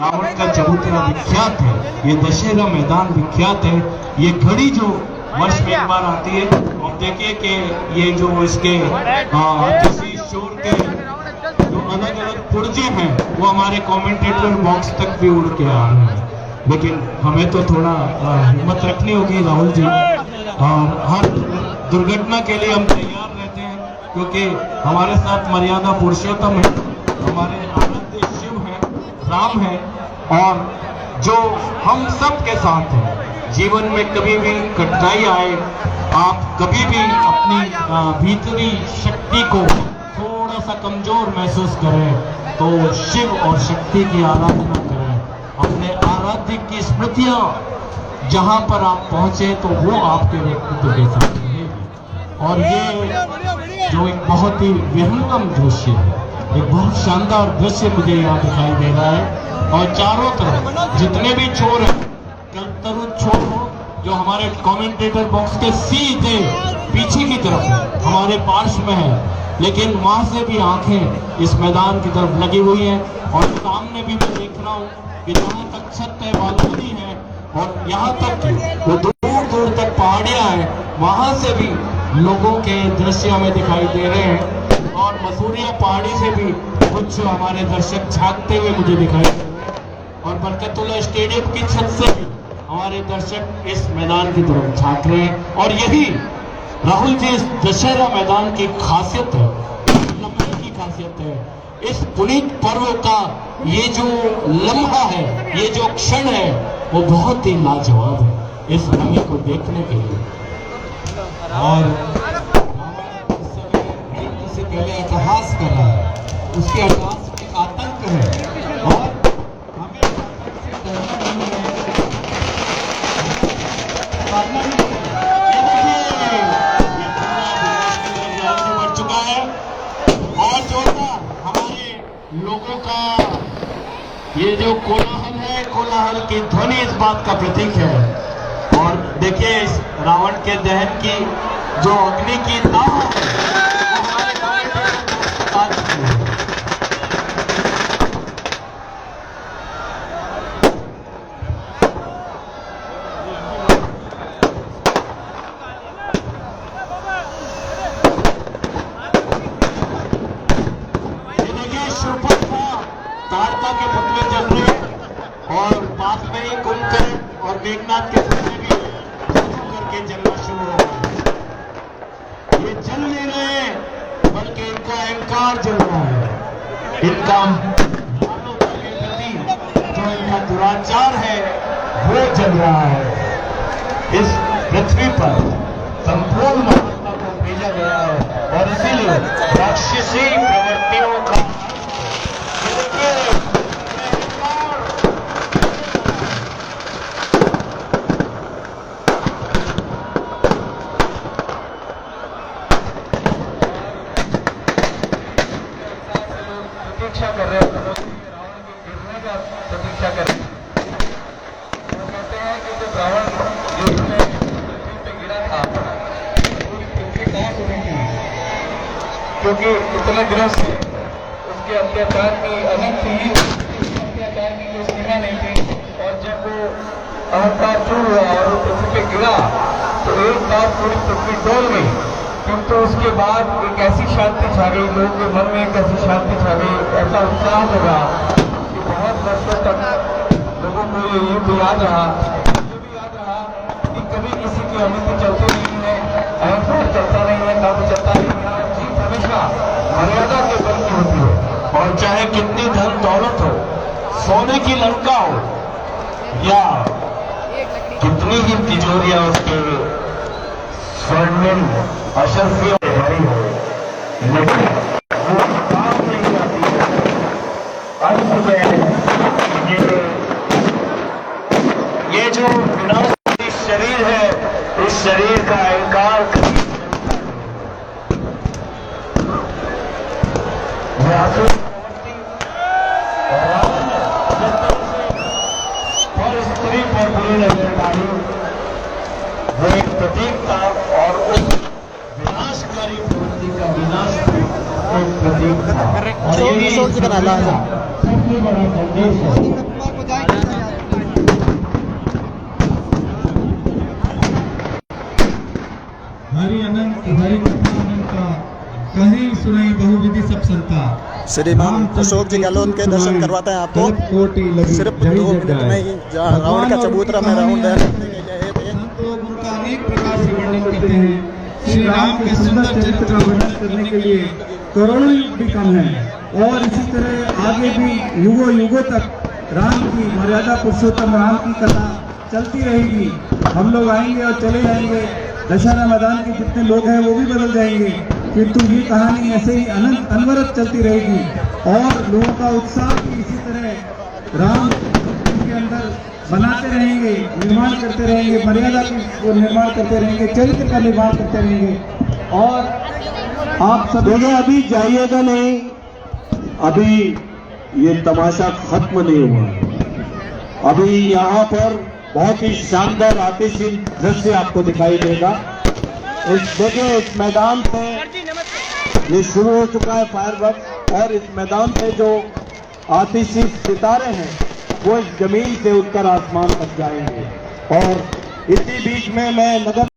रावण का चबूतरा विख्यात है, ये दशहरा मैदान विख्यात है। ये घड़ी जो वर्ष में एक बार आती है, और देखिए कि ये जो इसके शोर के जो अलग अलग पुर्जे हैं वो हमारे कमेंटेटर बॉक्स तक भी उड़ के आ रहे हैं। लेकिन हमें तो थोड़ा हिम्मत रखनी होगी राहुल जी, और हर दुर्घटना के लिए हम तैयार रहते हैं, क्योंकि हमारे साथ मर्यादा पुरुषोत्तम है, हमारे आराध्य शिव है, राम है, और जो हम सब के साथ हैं। जीवन में कभी भी कठिनाई आए, आप कभी भी अपनी भीतरी शक्ति को थोड़ा सा कमजोर महसूस करें तो शिव और शक्ति की आराधना करें। अपने आराध्य की स्मृतियां जहां पर आप पहुंचे तो वो आपके व्यक्तित्व के साथ रहेगी। और ये जो एक बहुत ही विहंगम दृश्य है, एक बहुत शानदार दृश्य मुझे यहाँ दिखाई दे रहा है। और चारों तरफ जितने भी छोर हैं, कल्पतरु छोर हो जो हमारे कमेंटेटर बॉक्स के सीधे पीछे की तरफ है, हमारे पार्श्व में है, लेकिन वहां से भी आंखें इस मैदान की तरफ लगी हुई हैं। और सामने भी मैं देख रहा हूँ कि जहाँ तक छत है बालकनी है, और यहाँ तक वो दूर दूर तक पहाड़ियां हैं, वहां से भी लोगों के दृश्य हमें दिखाई दे रहे हैं। और मसूरिया पहाड़ी से भी कुछ हमारे दर्शक झांकते हुए मुझे दिखाई दे रहे हैं, और बरकतुल्लाह स्टेडियम की छत से भी हमारे दर्शक इस मैदान की तरफ झांक रहे हैं। और यही राहुल जी इस दशहरा मैदान की खासियत है, लम्हे की खासियत है। इस पुनीत पर्व का ये जो लम्हा है, ये जो क्षण है, वो बहुत ही लाजवाब है इस लम्हे को देखने के लिए। और से पहले इतिहास कर रहा है, उसके इतिहास में आतंक है, और हमें बढ़ चुका है। और जोरदार हमारे लोगों का ये जो कोलाहल है, कोलाहल की ध्वनि इस बात का प्रतीक है। और देखिए इस रावण के दहन की जो अग्नि की दाह है, ताड़का के पुतले जल रहे हैं, और पास में ही कुंभकर्ण और मेघनाथ के पुतले भी करके जलना शुरू हो गए। ये जल नहीं रहे, बल्कि इनका अहंकार जल रहा है, इनका मानव के प्रति जो इनका दुराचार है वो जल रहा है। इस पृथ्वी पर संपूर्ण मानवता को भेजा गया है, और इसीलिए राक्षसी प्रवृत्तियों का प्रतीक्षा कर रहे हैं, रावण के गिरने का प्रतीक्षा कर रहे हैं। वो कहते हैं कि जब रावण युद्ध में पृथ्वी पे गिरा था, पूरी पृथ्वी कांप उठी थी, क्योंकि इतने दिनों से उसके अत्याचार की अनंत थी, अत्याचार की कोई सीमा नहीं थी। और जब वो अहंकार चूर हुआ और वो पृथ्वी पे गिरा, तो एक बार पूरी पृथ्वी डोल गई। किंतु उसके बाद एक ऐसी शांति छा गई, लोगों के मन में एक ऐसी शांति छा गई, ऐसा उत्साह लगा कि बहुत वर्षों तक लोगों को ये युद्ध याद रहा। ये भी याद रहा कि कभी किसी की अमिति चलती नहीं है, अहंकार चलता नहीं है, काम चलता नहीं है। जीत हमेशा मर्यादा के बल की होती है, और चाहे कितनी धन दौलत हो, सोने की लंका हो, या कितनी ही तिजोरियां उसके स्वर्णिम अशर्फियों भरी हो, लेकिन वो काम नहीं आती है। अंत में ये जो विनाशी शरीर है, इस शरीर का अहंकार और स्त्री पर बुरी नजर डाली, वो एक प्रतीक था, और उस विनाशकारी प्रवृत्ति का विनाश भी एक प्रतीक था। और यही सबसे बड़ा संदेश है। श्रीमान अशोक जी गहलोत के दर्शन करवाते हैं आपको सिर्फ 2 मिनट में ही, जहाँ रावण का चबूतरा में राउंड है उनका अनेक प्रकार से वर्णन करते हैं। श्री राम के सुंदर चरित्र का वर्णन करने के लिए करोड़ों युग भी कम है, और इसी तरह आगे भी युगों युगों तक राम की मर्यादा पुरुषोत्तम राम की कथा चलती रहेगी। हम लोग आएंगे और चले जाएंगे, दशहरा मैदान के जितने लोग हैं वो भी बदल जाएंगे, किंतु ये कहानी ऐसे ही अनंत अनवरत चलती रहेगी। और लोगों का उत्साह भी इसी तरह राम के अंदर बनाते रहेंगे, निर्माण करते रहेंगे, मर्यादा को निर्माण करते रहेंगे, चरित्र का निर्माण करते रहेंगे। और आप सब देखिए, अभी जाइएगा नहीं, अभी ये तमाशा खत्म नहीं हुआ। अभी यहाँ पर बहुत ही शानदार आतिशी दृश्य आपको दिखाई देगा। देखिए, इस मैदान से ये शुरू हो चुका है फायरवर्क, और इस मैदान पे जो आतिशी सितारे हैं वो इस जमीन से उठकर आसमान तक जाएंगे। और इसी बीच में मैं नगर